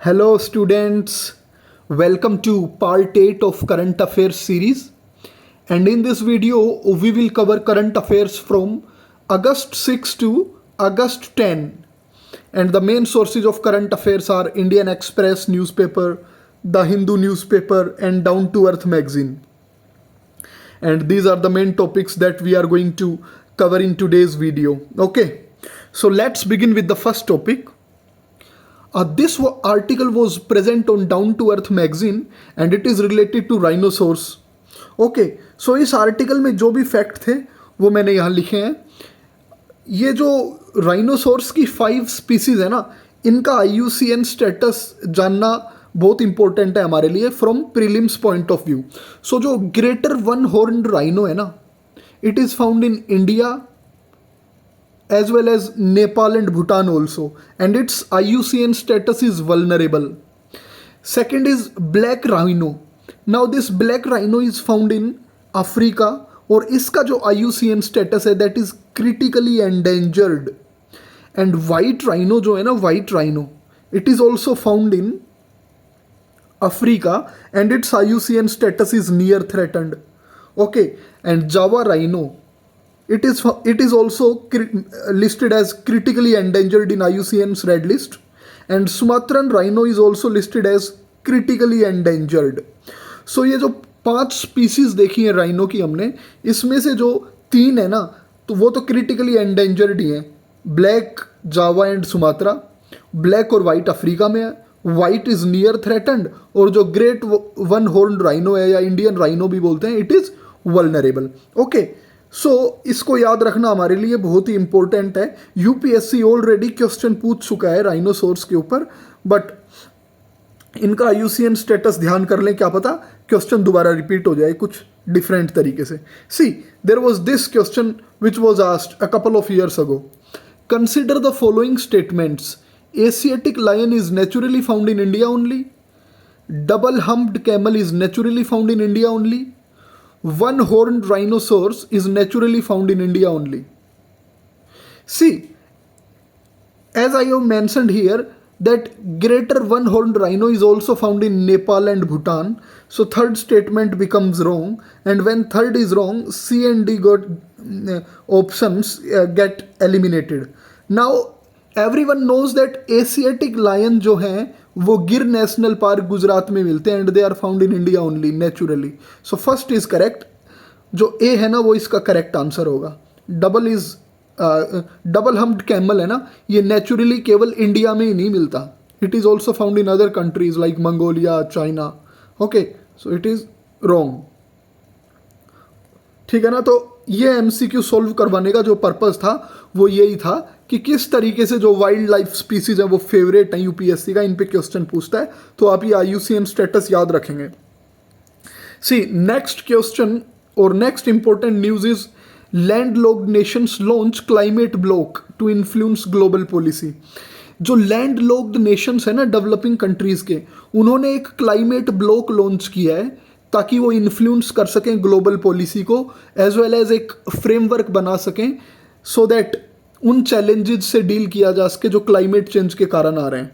Hello, students. Welcome to part 8 of Current Affairs series. And in this video, we will cover current affairs from August 6 to August 10. And the main sources of current affairs are Indian Express newspaper, The Hindu newspaper, and Down to Earth magazine. And these are the main topics that we are going to cover in today's video. Okay, so let's begin with the first topic. This article was present on Down to Earth magazine and it is related to rhinoceros. Okay so इस article में जो भी fact थे वो मैंने यहाँ लिखे हैं. ये जो राइनोसोर्स की 5 स्पीसीज है ना, इनका IUCN स्टेटस जानना बहुत इंपॉर्टेंट है हमारे लिए from prelims point of view. So जो ग्रेटर वन हॉर्न राइनो है ना, it is found in India as well as Nepal and Bhutan also, and its IUCN status is vulnerable. Second is black rhino. Now this black rhino is found in Africa और इसका जो IUCN status है that is critically endangered. And white rhino जो है ना, white rhino, it is also found in Africa and its IUCN status is near threatened. Okay, and Java rhino, it is also listed as critically endangered in IUCN's red list, and Sumatran rhino is also listed as critically endangered. So ये जो 5 species देखी है rhino की हमने, इसमें से जो 3 है ना, तो वो तो क्रिटिकली एंडेंजर्ड ही हैं. Black Java and Sumatra, black और वाइट अफ्रीका में है, वाइट इज़ नियर थ्रेटन्ड, और जो ग्रेट वन हॉर्न राइनो है या इंडियन राइनो भी बोलते हैं, इट इज़ वल्नरेबल. ओके, सो इसको याद रखना हमारे लिए बहुत ही इंपॉर्टेंट है. यूपीएससी ऑलरेडी क्वेश्चन पूछ चुका है राइनोसोर्स के ऊपर, बट इनका IUCN स्टेटस ध्यान कर लें, क्या पता क्वेश्चन दोबारा रिपीट हो जाए कुछ डिफरेंट तरीके से. See, there was this question which was asked a couple of years ago. Consider the following statements. Asiatic lion is naturally found in India only. Double humped camel is naturally found in India only. One-horned rhinoceros is naturally found in India only. See, as I have mentioned here, that greater one-horned rhino is also found in Nepal and Bhutan. So third statement becomes wrong, and when third is wrong, C and D got options get eliminated. Now everyone knows that Asiatic lion जो हैं वो गिर national park Gujarat में मिलते हैं, and they are found in India only naturally. So first is correct. जो A है ना वो इसका करेक्ट आंसर होगा. डबल हम्प्ड कैमल है ना, ये नेचुरली केवल इंडिया में ही नहीं मिलता, it is also found in other countries like Mongolia, China. Okay, so it is wrong. ठीक है ना. तो ये MCQ सॉल्व करवाने का जो पर्पज़ था वो यही था कि किस तरीके से जो वाइल्ड लाइफ स्पीसीज हैं वो फेवरेट हैं यूपीएससी का, इन पे क्वेश्चन पूछता है, तो आप ये IUCN स्टेटस याद रखेंगे. सी, नेक्स्ट क्वेश्चन और next important news is landlocked nations launch climate bloc to influence global policy. जो लैंडलॉक्ड नेशंस है ना डेवलपिंग कंट्रीज के, उन्होंने एक क्लाइमेट ब्लॉक लॉन्च किया है ताकि वो इन्फ्लुएंस कर सकें ग्लोबल पॉलिसी को, एज वेल एज एक फ्रेमवर्क बना सकें सो दैट उन चैलेंजेस से डील किया जा सके जो क्लाइमेट चेंज के कारण आ रहे हैं.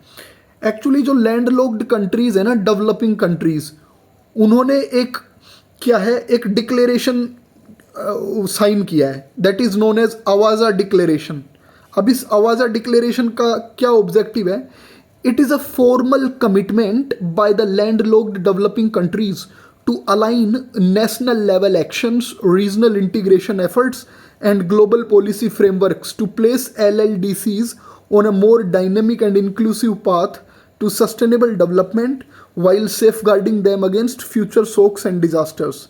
एक्चुअली जो लैंडलॉक्ड कंट्रीज है ना, डेवलपिंग कंट्रीज, उन्होंने एक क्या है, एक डिक्लेरेशन साइन किया है दैट इज नोन एज आवाजा डिक्लेरेशन. अब इस आवाजा डिक्लेरेशन का क्या ऑब्जेक्टिव है? It is a formal commitment by the landlocked developing countries to align national level actions, regional integration efforts, and global policy frameworks to place LLDCs on a more dynamic and inclusive path to sustainable development while safeguarding them against future shocks and disasters.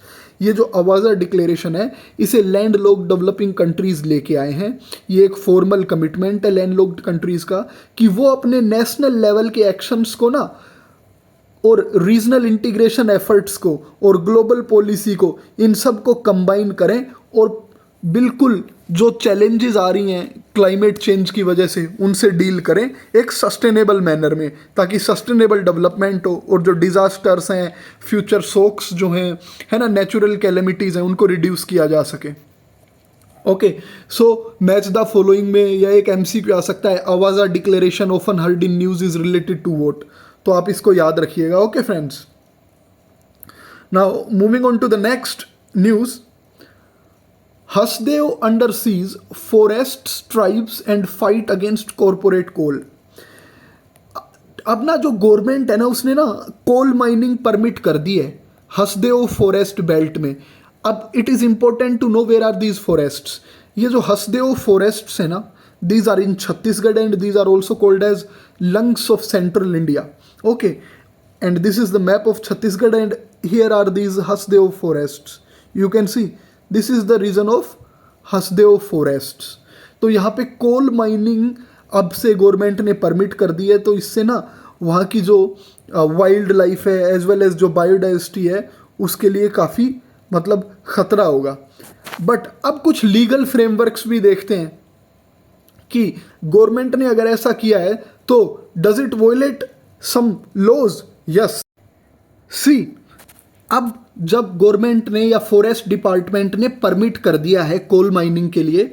ये जो आवाज़ा declaration है, इसे land locked developing countries लेके आए हैं. ये एक formal commitment है लैंड लॉक्ड कंट्रीज़ का कि वो अपने नेशनल लेवल के एक्शंस को ना, और रीजनल इंटीग्रेशन एफर्ट्स को और ग्लोबल पॉलिसी को, इन सब को कंबाइन करें और बिल्कुल जो चैलेंजेस आ रही हैं क्लाइमेट चेंज की वजह से उनसे डील करें एक सस्टेनेबल मैनर में, ताकि सस्टेनेबल डेवलपमेंट हो और जो डिज़ास्टर्स हैं, फ्यूचर शॉक्स जो हैं, है ना, नेचुरल कैलेमिटीज़ हैं, उनको रिड्यूस किया जा सके. Okay, so match the following में यह एक MCQ आ सकता है. आवाजा declaration often heard in news is related to vote. तो आप इसको याद रखिएगा। Okay friends, now moving on to the next news. Hasdeo under siege forest tribes and fight against corporate coal. अब ना जो गवर्नमेंट है ना उसने ना कोल माइनिंग परमिट कर दी है हसदेव फॉरेस्ट बेल्ट में। अब it is important to know where are these forests. ये जो हसदेव फॉरेस्ट्स है ना, these are in Chhattisgarh and these are also called as lungs of central India. Okay, and this is the map of Chhattisgarh and here are these Hasdeo forests. You can see this is the region of Hasdeo forests. तो यहाँ पे coal mining अब से government ने permit कर दी है, तो इससे ना वहाँ की जो वाइल्ड लाइफ है एज वेल एज जो बायोडाइवर्सिटी है उसके लिए काफ़ी मतलब ख़तरा होगा। बट अब कुछ लीगल फ्रेमवर्क्स भी देखते हैं कि गवर्नमेंट ने अगर ऐसा किया है तो does it violate some laws. Yes, see अब जब गवर्नमेंट ने या फॉरेस्ट डिपार्टमेंट ने परमिट कर दिया है कोल माइनिंग के लिए,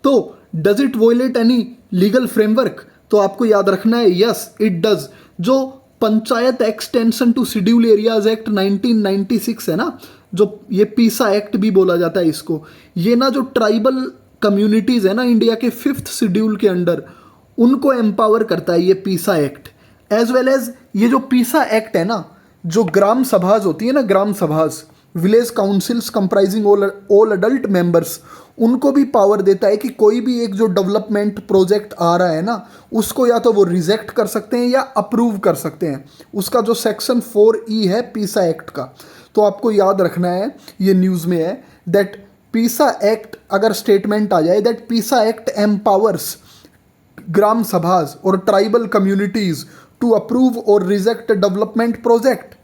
तो does it violate any legal framework. तो आपको याद रखना है यस इट डज। जो panchayat extension to schedule areas act 1996 है ना, जो ये पीसा एक्ट भी बोला जाता है इसको, ये ना जो ट्राइबल कम्युनिटीज है ना इंडिया के 5th शेड्यूल के अंडर, उनको एम्पावर करता है ये पीसा एक्ट। एज वेल एज ये जो पीसा एक्ट है ना, जो ग्राम सभाज होती है ना, gram sabhas village councils comprising all adult members, उनको भी पावर देता है कि कोई भी एक जो डेवलपमेंट प्रोजेक्ट आ रहा है ना उसको या तो वो रिजेक्ट कर सकते हैं या अप्रूव कर सकते हैं। उसका जो सेक्शन 4E है पीसा एक्ट का, तो आपको याद रखना है, ये न्यूज़ में है दैट पीसा एक्ट अगर स्टेटमेंट आ जाए दैट पीसा एक्ट एम्पावर्स ग्राम सभाज और ट्राइबल कम्युनिटीज टू अप्रूव और रिजेक्ट डेवलपमेंट प्रोजेक्ट,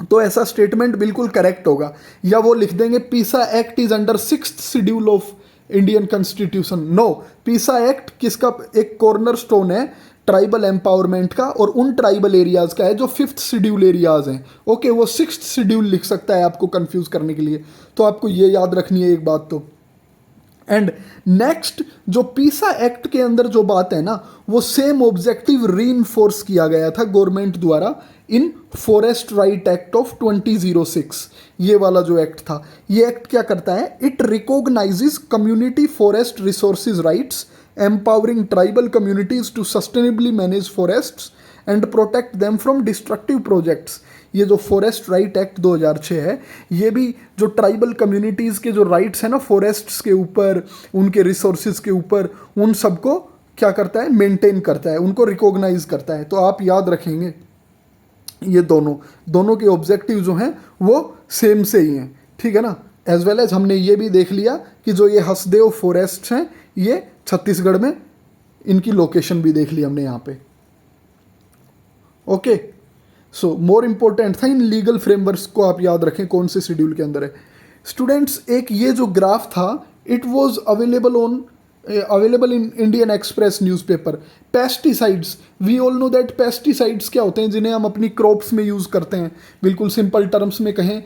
तो ऐसा स्टेटमेंट बिल्कुल करेक्ट होगा। या वो लिख देंगे PESA act is under 6th schedule of Indian constitution. No, PESA act किसका एक कॉर्नर स्टोन है ट्राइबल एम्पावरमेंट का, और उन ट्राइबल एरियाज का है जो 5th शेड्यूल एरियाज हैं। ओके, वो 6th शेड्यूल लिख सकता है आपको कंफ्यूज करने के लिए, तो आपको ये याद रखनी है एक बात तो। एंड नेक्स्ट जो पीसा एक्ट के अंदर जो बात है ना, वो सेम ऑब्जेक्टिव रीइंफोर्स किया गया था गवर्नमेंट द्वारा इन फॉरेस्ट राइट एक्ट ऑफ 2006। ये वाला जो एक्ट था, ये एक्ट क्या करता है, it recognises community forest resources rights, empowering tribal communities to sustainably manage forests and protect them from destructive projects. ये जो फॉरेस्ट राइट एक्ट 2006 है, ये भी जो ट्राइबल कम्युनिटीज़ के जो राइट्स हैं ना फॉरेस्ट्स के ऊपर, उनके रिसोर्सेज के ऊपर, उन सबको क्या करता है, मेंटेन करता है, उनको रिकॉग्नाइज करता है। तो आप याद रखेंगे ये दोनों के ऑब्जेक्टिव जो हैं वो सेम से ही हैं, ठीक है ना। एज वेल एज हमने ये भी देख लिया कि जो ये हसदेव फॉरेस्ट हैं ये छत्तीसगढ़ में, इनकी लोकेशन भी देख ली हमने यहाँ पे। ओके, सो मोर इम्पोर्टेंट था इन लीगल फ्रेमवर्क्स को आप याद रखें कौन से शेड्यूल के अंदर है। स्टूडेंट्स, एक ये जो ग्राफ था it was available in Indian Express newspaper. Pesticides, we all know that pesticides क्या होते हैं, जिन्हें हम अपनी क्रॉप्स में यूज़ करते हैं, बिल्कुल सिंपल टर्म्स में कहें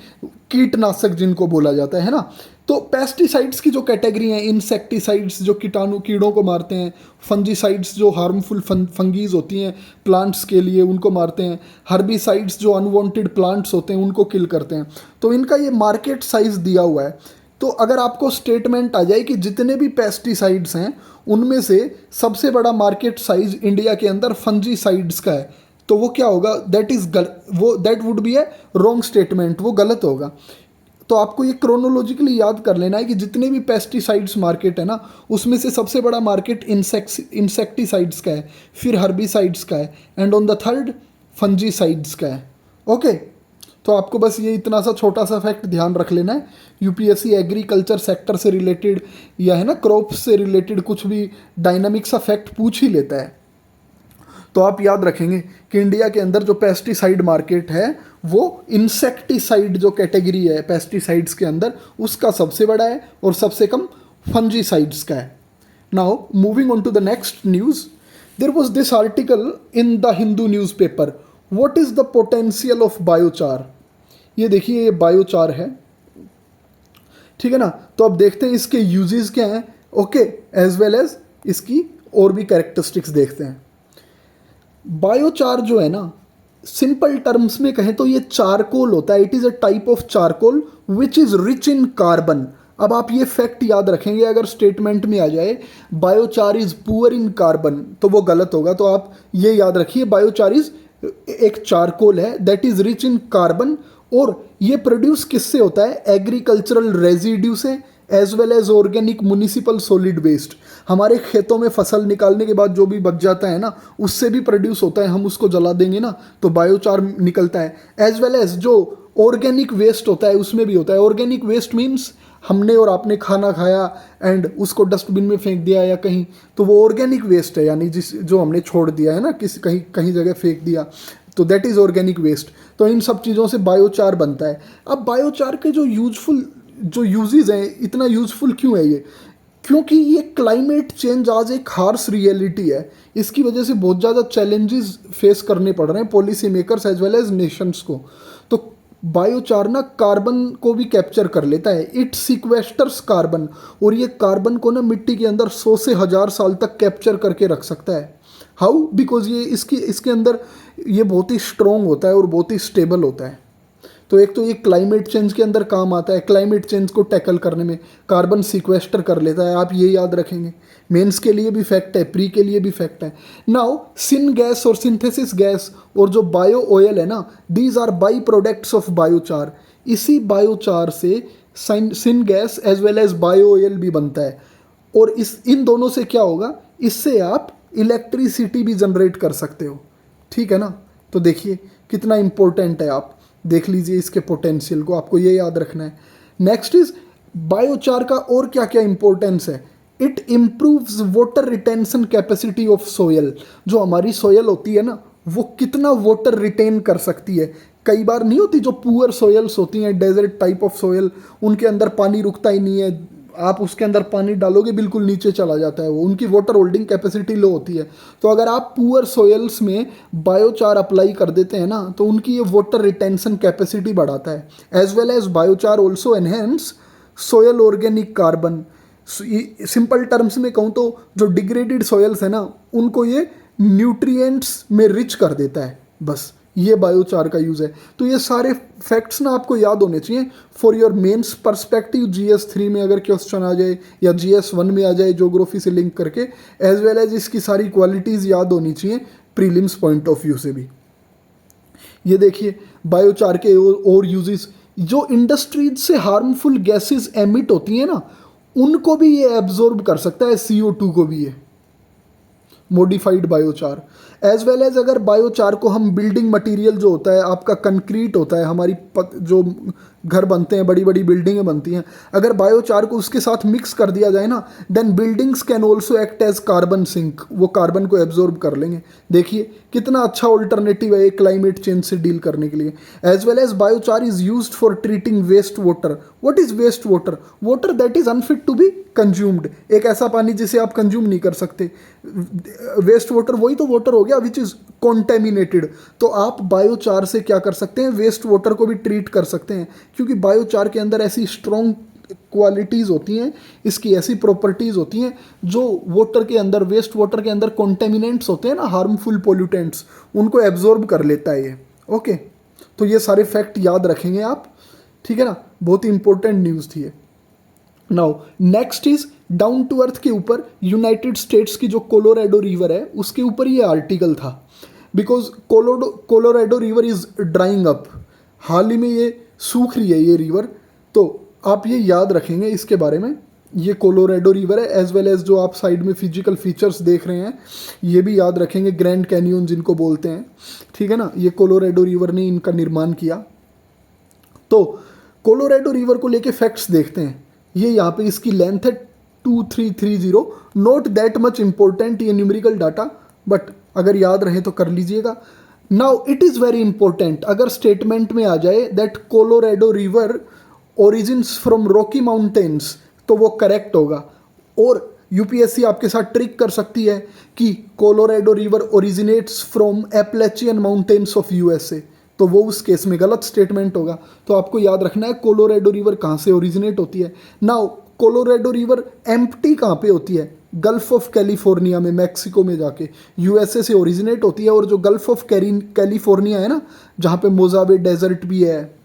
कीटनाशक जिनको बोला जाता है ना। तो पेस्टिसाइड्स की जो कैटेगरी हैं, इंसेक्टिसाइड्स जो कीटाणु कीड़ों को मारते हैं, फंजीसाइड्स जो हार्मफुल फंगीज होती हैं प्लांट्स के लिए उनको मारते हैं, हर्बिसाइड्स जो अनवांटेड प्लांट्स होते हैं उनको किल करते हैं। तो इनका ये मार्केट साइज दिया हुआ है। तो अगर आपको स्टेटमेंट आ जाए कि जितने भी पेस्टिसाइड्स हैं उनमें से सबसे बड़ा मार्केट साइज इंडिया के अंदर फंजीसाइड्स का है, तो वो क्या होगा, that would be A wrong statement, वो गलत होगा। तो आपको ये क्रोनोलॉजिकली याद कर लेना है कि जितने भी पेस्टिसाइड्स मार्केट है ना उसमें से सबसे बड़ा मार्केट इंसेक्टिसाइड्स का है, फिर हर्बिसाइड्स का है, and on the third fungicides का है। ओके, तो आपको बस ये इतना सा छोटा सा फैक्ट ध्यान रख लेना है। यूपीएससी एग्रीकल्चर सेक्टर से रिलेटेड या है ना क्रॉप्स से रिलेटेड कुछ भी डायनामिक सा फैक्ट पूछ ही लेता है। तो आप याद रखेंगे कि इंडिया के अंदर जो पेस्टिसाइड मार्केट है वो इंसेक्टिसाइड जो कैटेगरी है पेस्टिसाइड्स के अंदर उसका सबसे बड़ा है और सबसे कम फंजीसाइड्स का है। Now moving on to the next news, there was this article in the Hindu newspaper, what is the potential of biochar. ये देखिए ये बायोचार है, ठीक है ना। तो अब देखते हैं इसके यूजेस क्या हैं, ओके, एज वेल एज इसकी और भी कैरेक्टरिस्टिक्स देखते हैं। बायोचार जो है ना सिंपल टर्म्स में कहें तो ये चारकोल होता है, it is a type of charcoal which is rich in carbon. अब आप ये फैक्ट याद रखेंगे, अगर स्टेटमेंट में आ जाए biochar is poor in carbon तो वो गलत होगा। तो आप ये याद रखिए बायोचार इज एक चारकोल है that is rich in carbon, और ये प्रोड्यूस किससे होता है, एग्रीकल्चरल रेजिड्यू से as well as organic municipal solid waste. हमारे खेतों में फसल निकालने के बाद जो भी बच जाता है ना, उससे भी प्रोड्यूस होता है, हम उसको जला देंगे ना तो बायोचार निकलता है। एज वेल एज जो ऑर्गेनिक वेस्ट होता है उसमें भी होता है। ऑर्गेनिक वेस्ट मीन्स हमने और आपने खाना खाया एंड उसको डस्टबिन में फेंक दिया या कहीं, तो वो ऑर्गेनिक वेस्ट है, यानी जिस जो हमने छोड़ दिया है ना किसी कहीं कहीं जगह फेंक दिया, तो दैट इज़ ऑर्गेनिक वेस्ट। तो इन सब चीज़ों से बायोचार बनता है। अब बायोचार के जो यूजेस हैं, इतना यूजफुल क्यों है ये, क्योंकि ये क्लाइमेट चेंज आज एक हार्श रियलिटी है। इसकी वजह से बहुत ज़्यादा चैलेंजेस फेस करने पड़ रहे हैं policy makers as well as nations को। तो बायोचार ना कार्बन को भी कैप्चर कर लेता है, इट सिक्वेस्टर्स कार्बन, और ये कार्बन को ना मिट्टी के अंदर 100 से 1000 साल तक कैप्चर करके रख सकता है। हाउ, बिकॉज ये इसके अंदर ये बहुत ही स्ट्रॉन्ग होता है और बहुत ही स्टेबल होता है। तो एक तो ये क्लाइमेट चेंज के अंदर काम आता है, क्लाइमेट चेंज को टैकल करने में कार्बन सिक्वेस्टर कर लेता है। आप ये याद रखेंगे, मेंस के लिए भी फैक्ट है, प्री के लिए भी फैक्ट है। नाउ सिन गैस और सिंथेसिस गैस और जो बायो ऑयल है ना, these are by products of biochar. इसी बायोचार से syn gas as well as bio oil भी बनता है, और इन दोनों से क्या होगा, इससे आप इलेक्ट्रिसिटी भी जनरेट कर सकते हो। ठीक है ना, तो देखिए कितना इंपॉर्टेंट है, आप देख लीजिए इसके पोटेंशियल को, आपको ये याद रखना है। नेक्स्ट इज बायोचार का और क्या क्या इंपॉर्टेंस है, it improves water retention capacity of soil. जो हमारी सोयल होती है ना, वो कितना वाटर रिटेन कर सकती है। कई बार नहीं होती जो पुअर सोयल्स होती हैं, डेजर्ट टाइप ऑफ सोयल, उनके अंदर पानी रुकता ही नहीं है, आप उसके अंदर पानी डालोगे बिल्कुल नीचे चला जाता है, वो उनकी वाटर होल्डिंग कैपेसिटी लो होती है। तो अगर आप पुअर सोयल्स में बायोचार अप्लाई कर देते हैं ना, तो उनकी ये वाटर रिटेंशन कैपेसिटी बढ़ाता है। As well as biochar also enhance soil organic carbon. Simple terms में कहूँ तो जो डिग्रेडेड सोयल्स है ना, उनको ये न्यूट्रिएंट्स में रिच कर देता है। बस ये बायोचार का यूज़ है। तो ये सारे फैक्ट्स ना आपको याद होने चाहिए for your mains perspective. GS3 में अगर क्वेश्चन आ जाए या GS1 में आ जाए ज्योग्राफी से लिंक करके, एज वेल एज इसकी सारी क्वालिटीज़ याद होनी चाहिए प्रीलिम्स पॉइंट ऑफ व्यू से भी। ये देखिए बायोचार के और यूजेस, जो इंडस्ट्रीज से हार्मफुल गैसेस एमिट होती हैं ना, उनको भी ये एब्जॉर्ब कर सकता है, CO2 को भी ये modified biochar. As well as अगर बायोचार को हम बिल्डिंग मटेरियल जो होता है आपका कंक्रीट होता है, हमारी जो घर बनते हैं, बड़ी बड़ी बिल्डिंगें बनती हैं, अगर बायोचार को उसके साथ मिक्स कर दिया जाए ना, then buildings can also act as carbon sink, वो कार्बन को एब्जॉर्ब कर लेंगे। देखिए कितना अच्छा ऑल्टरनेटिव है एक क्लाइमेट चेंज से डील करने के लिए। As well as biochar is used for treating waste water. What is waste water? Water that is unfit to be consumed, एक ऐसा पानी जिसे आप कंज्यूम नहीं कर सकते। वेस्ट वाटर वही तो वाटर हो गया विच इज कॉन्टेमिनेटेड। तो आप बायोचार से क्या कर सकते हैं, वेस्ट वाटर को भी ट्रीट कर सकते हैं, क्योंकि बायोचार के अंदर ऐसी स्ट्रॉन्ग क्वालिटीज़ होती हैं, इसकी ऐसी प्रॉपर्टीज़ होती हैं जो वाटर के अंदर, वेस्ट वाटर के अंदर कॉन्टेमिनेंट्स होते हैं ना, हार्मफुल पोल्यूटेंट्स, उनको एब्जॉर्ब कर लेता है ये। ओके, तो ये सारे फैक्ट याद रखेंगे आप, ठीक है ना, बहुत ही इंपॉर्टेंट न्यूज़ थी ये। Now next is down to earth के ऊपर यूनाइटेड स्टेट्स की जो कोलोराडो रिवर है उसके ऊपर ये आर्टिकल था, because Colorado river is drying up, हाल ही में ये सूख रही है ये रिवर। तो आप ये याद रखेंगे इसके बारे में, ये कोलोराडो रिवर है, एज वेल एज जो आप साइड में फिजिकल फीचर्स देख रहे हैं ये भी याद रखेंगे, ग्रैंड कैनियन जिनको बोलते हैं, ठीक है ना, ये कोलोराडो रिवर ने इनका निर्माण किया। तो कोलोराडो रिवर को लेके फैक्ट्स देखते हैं। ये यहाँ पे इसकी लेंथ है 2330, नॉट दैट मच इंपॉर्टेंट ये न्यूमेरिकल डाटा, बट अगर याद रहे तो कर लीजिएगा। Now it is very important, अगर स्टेटमेंट में आ जाए that Colorado river origins from Rocky mountains, तो वो करेक्ट होगा। और यूपीएससी आपके साथ ट्रिक कर सकती है कि Colorado river originates from Appalachian mountains of USA, तो वो उस केस में गलत स्टेटमेंट होगा। तो आपको याद रखना है कोलोराडो रिवर कहाँ से ओरिजिनेट होती है। नाउ कोलोराडो रिवर एम्प्टी कहाँ पे होती है, गल्फ ऑफ कैलिफोर्निया में, मैक्सिको में जाके यूएसए से ओरिजिनेट होती है। और जो गल्फ ऑफ कैलिफोर्निया है ना, जहाँ पे मोजावे डेजर्ट भी है,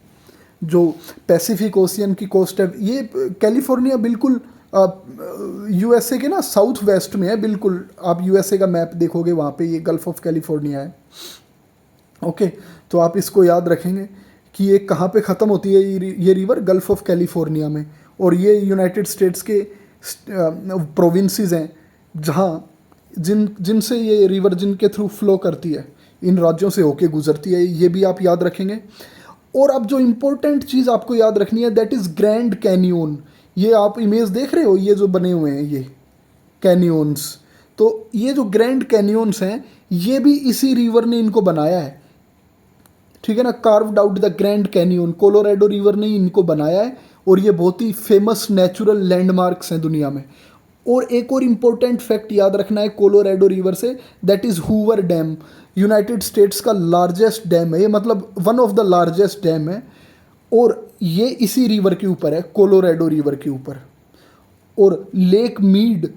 जो पैसिफिक ओशियन की कोस्ट है, ये कैलिफोर्निया बिल्कुल यूएसए के ना साउथ वेस्ट में है बिल्कुल। आप यूएसए का मैप देखोगे वहाँ पे ये गल्फ ऑफ कैलिफोर्निया है। ओके, तो आप इसको याद रखेंगे कि ये कहाँ पे ख़त्म होती है ये रिवर, गल्फ ऑफ कैलिफोर्निया में। और ये यूनाइटेड स्टेट्स के प्रोविंसेस हैं जहाँ जिनसे ये रिवर जिनके थ्रू फ्लो करती है, इन राज्यों से होके गुजरती है, ये भी आप याद रखेंगे। और अब जो इम्पोर्टेंट चीज़ आपको याद रखनी है, दैट इज़ ग्रैंड कैनियन। ये आप इमेज देख रहे हो, ये जो बने हुए हैं ये कैनियंस, तो ये जो ग्रैंड कैनियंस हैं ये भी इसी रिवर ने इनको बनाया है, ठीक है ना। Carved out the grand canyon, Colorado river ने इनको बनाया है। और ये बहुत ही फेमस नेचुरल लैंडमार्क्स हैं दुनिया में। और एक और इम्पोर्टेंट फैक्ट याद रखना है कोलोराडो रिवर से, that is Hoover dam. United states का लार्जेस्ट डैम है ये, मतलब one of the largest dam है। और ये इसी रिवर के ऊपर है, कोलोराडो रिवर के ऊपर। और लेक मीड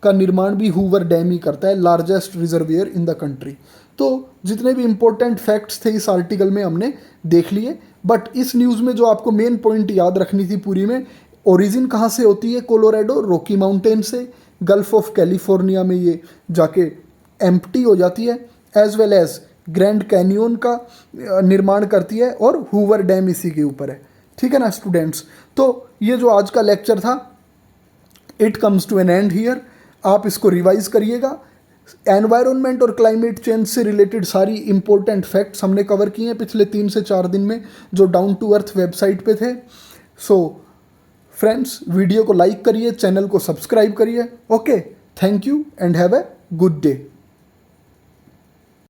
का निर्माण भी हूवर डैम ही करता है, largest reservoir in the country. तो जितने भी इंपॉर्टेंट फैक्ट्स थे इस आर्टिकल में हमने देख लिए। बट इस न्यूज़ में जो आपको मेन पॉइंट याद रखनी थी पूरी में, ओरिजिन कहाँ से होती है कोलोराडो, रॉकी माउंटेन से। गल्फ ऑफ कैलिफोर्निया में ये जाके एम्प्टी हो जाती है, as well as Grand Canyon का निर्माण करती है। और हूवर डैम इसी के ऊपर है, ठीक है ना स्टूडेंट्स। तो ये जो आज का लेक्चर था, it comes to an end here. आप इसको रिवाइज करिएगा। एनवायरनमेंट और क्लाइमेट चेंज से रिलेटेड सारी इंपॉर्टेंट फैक्ट्स हमने कवर किए हैं पिछले 3 से 4 दिन में, जो डाउन टू अर्थ वेबसाइट पे थे। सो फ्रेंड्स, वीडियो को लाइक करिए, चैनल को सब्सक्राइब करिए। Okay, thank you and have a good day.